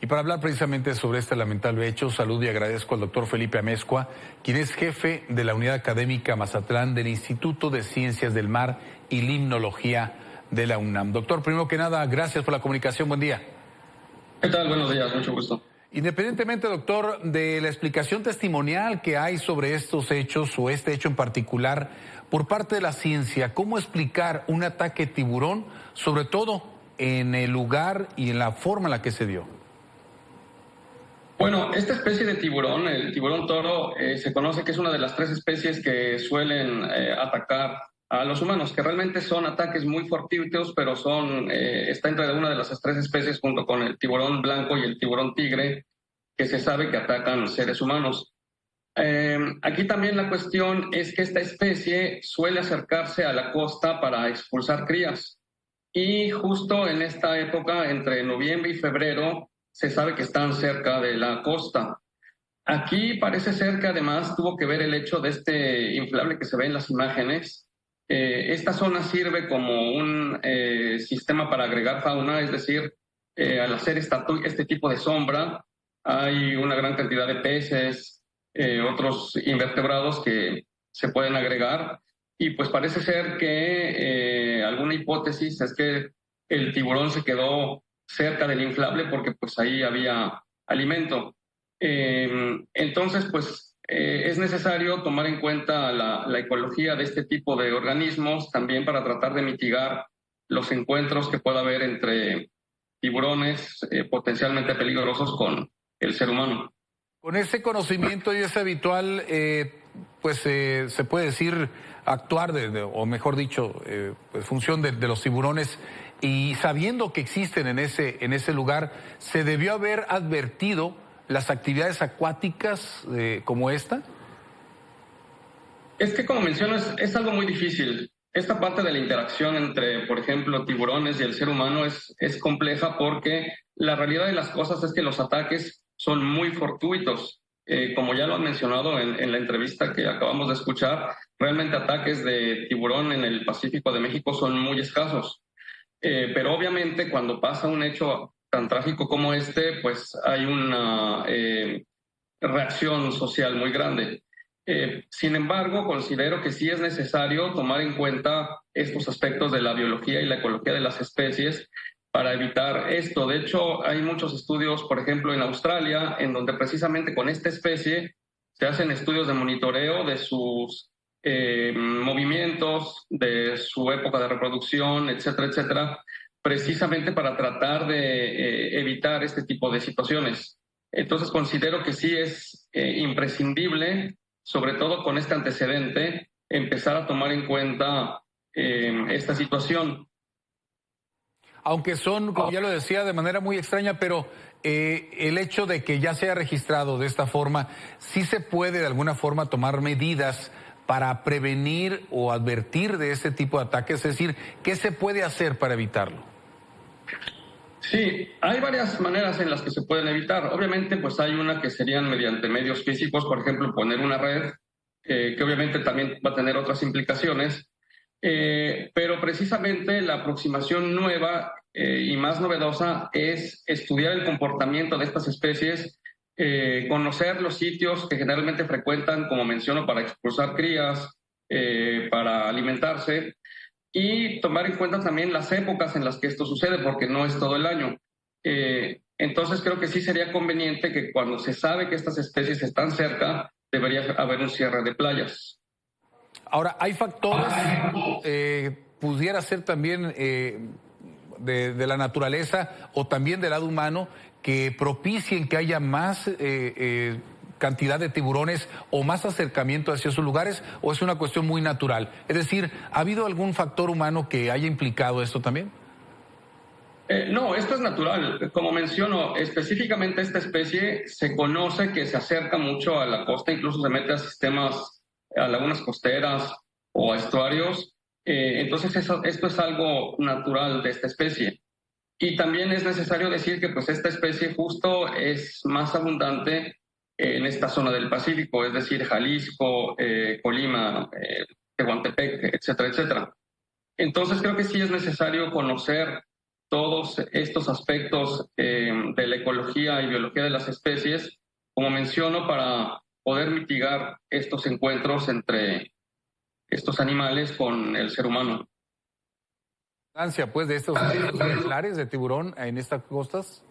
Y para hablar precisamente sobre este lamentable hecho, saludo y agradezco al doctor Felipe Amezcua, quien es jefe de la Unidad Académica Mazatlán del Instituto de Ciencias del Mar y Limnología de la UNAM. Doctor, primero que nada, gracias por la comunicación. Buen día. ¿Qué tal? Buenos días, mucho gusto. Independientemente, doctor, de la explicación testimonial que hay sobre estos hechos o este hecho en particular, por parte de la ciencia, ¿cómo explicar un ataque tiburón, sobre todo en el lugar y en la forma en la que se dio? Bueno, esta especie de tiburón, el tiburón toro, se conoce que es una de las 3 especies que suelen atacar a los humanos, que realmente son ataques muy fortuitos, pero está entre una de las 3 especies junto con el tiburón blanco y el tiburón tigre, que se sabe que atacan seres humanos. Aquí también la cuestión es que esta especie suele acercarse a la costa para expulsar crías. Y justo en esta época, entre noviembre y febrero, se sabe que están cerca de la costa. Aquí parece ser que además tuvo que ver el hecho de este inflable que se ve en las imágenes. Esta zona sirve como un sistema para agregar fauna, es decir, al hacer este tipo de sombra, hay una gran cantidad de peces, otros invertebrados que se pueden agregar. Y pues parece ser que alguna hipótesis es que el tiburón se quedó cerca del inflable porque pues ahí había alimento. Entonces pues es necesario tomar en cuenta la ecología de este tipo de organismos también para tratar de mitigar los encuentros que pueda haber entre tiburones potencialmente peligrosos con el ser humano. Con ese conocimiento y es habitual, se puede decir actuar, o mejor dicho, función de los tiburones, y sabiendo que existen en ese lugar, ¿se debió haber advertido las actividades acuáticas como esta? Es que como mencionas, es algo muy difícil. Esta parte de la interacción entre, por ejemplo, tiburones y el ser humano es compleja porque la realidad de las cosas es que los ataques son muy fortuitos. Como ya lo han mencionado en la entrevista que acabamos de escuchar, realmente ataques de tiburón en el Pacífico de México son muy escasos. Pero obviamente cuando pasa un hecho tan trágico como este, pues hay una reacción social muy grande. Sin embargo, considero que sí es necesario tomar en cuenta estos aspectos de la biología y la ecología de las especies para evitar esto. De hecho, hay muchos estudios, por ejemplo, en Australia, en donde precisamente con esta especie se hacen estudios de monitoreo de sus movimientos, de su época de reproducción, etcétera, etcétera, precisamente para tratar de evitar este tipo de situaciones. Entonces considero que sí es imprescindible, sobre todo con este antecedente, empezar a tomar en cuenta esta situación. Aunque son, como ya lo decía, de manera muy extraña, pero el hecho de que ya se haya registrado de esta forma, sí se puede de alguna forma tomar medidas para prevenir o advertir de este tipo de ataques, es decir, ¿qué se puede hacer para evitarlo? Sí, hay varias maneras en las que se pueden evitar. Obviamente, pues hay una que serían mediante medios físicos, por ejemplo, poner una red, que obviamente también va a tener otras implicaciones, pero precisamente la aproximación nueva y más novedosa es estudiar el comportamiento de estas especies, conocer los sitios que generalmente frecuentan, como menciono, para expulsar crías, para alimentarse, y tomar en cuenta también las épocas en las que esto sucede, porque no es todo el año. Entonces creo que sí sería conveniente que cuando se sabe que estas especies están cerca, debería haber un cierre de playas. Ahora, hay factores, pudiera ser también de la naturaleza o también del lado humano, que propicien que haya más cantidad de tiburones o más acercamiento hacia esos lugares, o es una cuestión muy natural? Es decir, ¿ha habido algún factor humano que haya implicado esto también? No, esto es natural. Como menciono, específicamente esta especie se conoce que se acerca mucho a la costa, incluso se mete a sistemas, a lagunas costeras o a estuarios. Entonces esto es algo natural de esta especie. Y también es necesario decir que pues esta especie justo es más abundante en esta zona del Pacífico, es decir, Jalisco, Colima, Tehuantepec, etcétera, etcétera. Entonces creo que sí es necesario conocer todos estos aspectos de la ecología y biología de las especies, como menciono, para poder mitigar estos encuentros estos animales con el ser humano. Pues de estos ejemplares de tiburón en estas costas.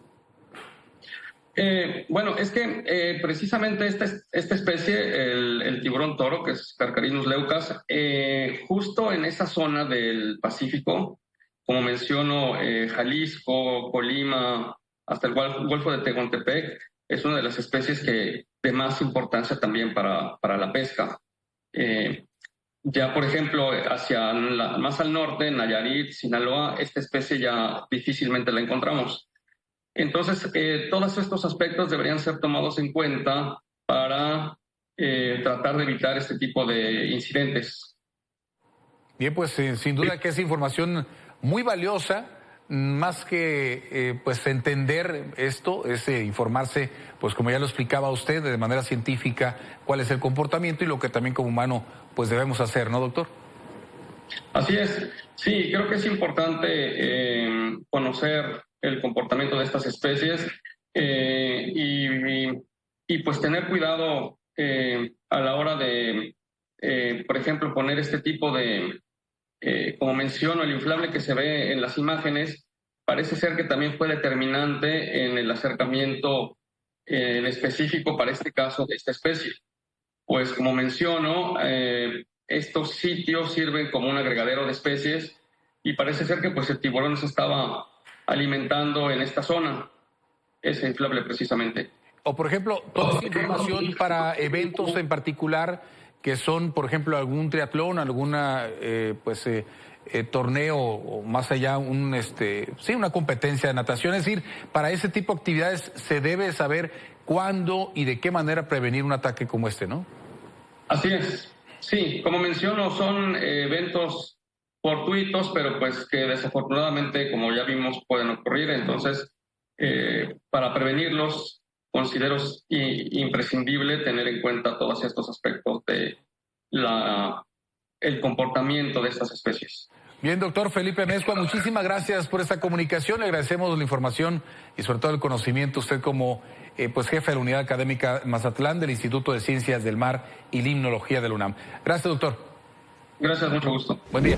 Bueno, es que precisamente esta especie, el tiburón toro, que es Carcharinus leucas, justo en esa zona del Pacífico, como menciono, Jalisco, Colima, hasta el Golfo de Tehuantepec, es una de las especies que de más importancia también para la pesca. Ya, por ejemplo, más al norte, Nayarit, Sinaloa, esta especie ya difícilmente la encontramos. Entonces, todos estos aspectos deberían ser tomados en cuenta para tratar de evitar este tipo de incidentes. Bien, pues sin duda que es información muy valiosa, más que pues entender esto, es informarse, pues como ya lo explicaba usted, de manera científica, cuál es el comportamiento y lo que también como humano pues debemos hacer, ¿no, doctor? Así es, sí, creo que es importante conocer el comportamiento de estas especies y pues tener cuidado a la hora de, por ejemplo, poner este tipo de, como menciono, el inflable que se ve en las imágenes, parece ser que también fue determinante en el acercamiento en específico para este caso de esta especie. Pues como menciono, estos sitios sirven como un agregadero de especies y parece ser que pues el tiburón se estaba alimentando en esta zona, ese inflable precisamente. O por ejemplo, toda esta información para eventos en particular que son, por ejemplo, algún triatlón, alguna torneo o más allá una competencia de natación, es decir, para ese tipo de actividades se debe saber cuándo y de qué manera prevenir un ataque como este, ¿no? Así es. Sí, como menciono, son eventos fortuitos, pero pues que desafortunadamente, como ya vimos, pueden ocurrir. Entonces, para prevenirlos, considero imprescindible tener en cuenta todos estos aspectos de el comportamiento de estas especies. Bien, doctor Felipe Amezcua, muchísimas gracias por esta comunicación. Le agradecemos la información y sobre todo el conocimiento. Usted como jefe de la Unidad Académica Mazatlán del Instituto de Ciencias del Mar y Limnología de la UNAM. Gracias, doctor. Gracias, mucho gusto. Buen día.